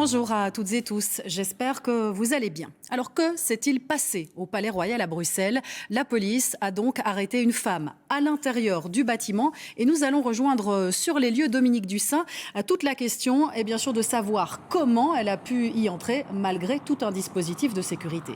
Bonjour à toutes et tous, j'espère que vous allez bien. Alors que s'est-il passé au Palais Royal à Bruxelles? La police a donc arrêté une femme à l'intérieur du bâtiment et nous allons rejoindre sur les lieux Dominique Dussin. Toute la question est bien sûr de savoir comment elle a pu y entrer malgré tout un dispositif de sécurité.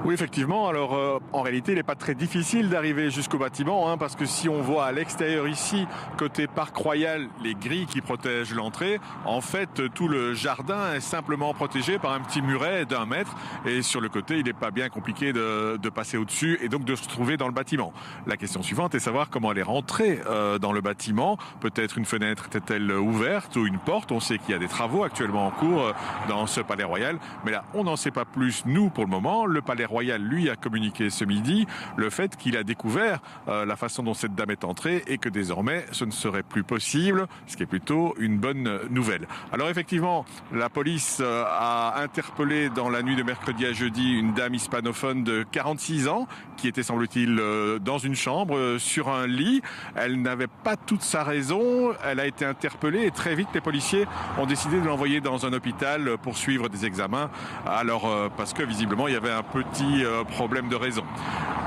Oui, effectivement. Alors, en réalité, il n'est pas très difficile d'arriver jusqu'au bâtiment, parce que si on voit à l'extérieur ici, côté Parc Royal, les grilles qui protègent l'entrée, en fait, tout le jardin est simplement protégé par un petit muret d'1 mètre. Et sur le côté, il n'est pas bien compliqué de passer au-dessus et donc de se trouver dans le bâtiment. La question suivante est de savoir comment elle est rentrée dans le bâtiment. Peut-être une fenêtre était-elle ouverte ou une porte. On sait qu'il y a des travaux actuellement en cours dans ce Palais Royal. Mais là, on n'en sait pas plus, nous, pour le moment. Le Palais Royal, lui, a communiqué ce midi le fait qu'il a découvert la façon dont cette dame est entrée et que désormais ce ne serait plus possible, ce qui est plutôt une bonne nouvelle. Alors effectivement, la police a interpellé dans la nuit de mercredi à jeudi une dame hispanophone de 46 ans qui était, semble-t-il, dans une chambre, sur un lit. Elle n'avait pas toute sa raison, elle a été interpellée et très vite les policiers ont décidé de l'envoyer dans un hôpital pour suivre des examens. Alors parce que visiblement il y avait un petit problème de raison.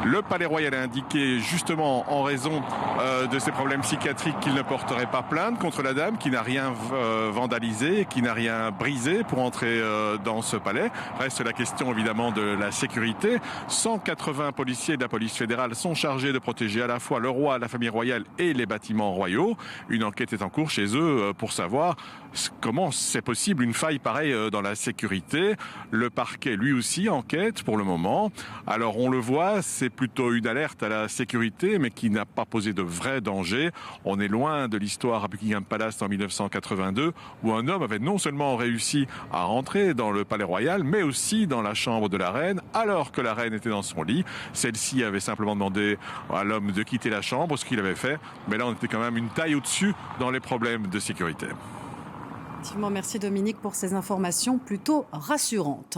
Le Palais Royal a indiqué justement en raison de ces problèmes psychiatriques qu'il ne porterait pas plainte contre la dame qui n'a rien vandalisé, qui n'a rien brisé pour entrer dans ce palais. Reste la question évidemment de la sécurité. 180 policiers de la police fédérale sont chargés de protéger à la fois le roi, la famille royale et les bâtiments royaux. Une enquête est en cours chez eux pour savoir comment c'est possible une faille pareille dans la sécurité. Le parquet lui aussi enquête pour le moment. Alors on le voit, c'est plutôt une alerte à la sécurité, mais qui n'a pas posé de vrai danger. On est loin de l'histoire à Buckingham Palace en 1982, où un homme avait non seulement réussi à rentrer dans le Palais Royal, mais aussi dans la chambre de la reine, alors que la reine était dans son lit. Celle-ci avait simplement demandé à l'homme de quitter la chambre, ce qu'il avait fait. Mais là, on était quand même une taille au-dessus dans les problèmes de sécurité. Effectivement, merci Dominique pour ces informations plutôt rassurantes.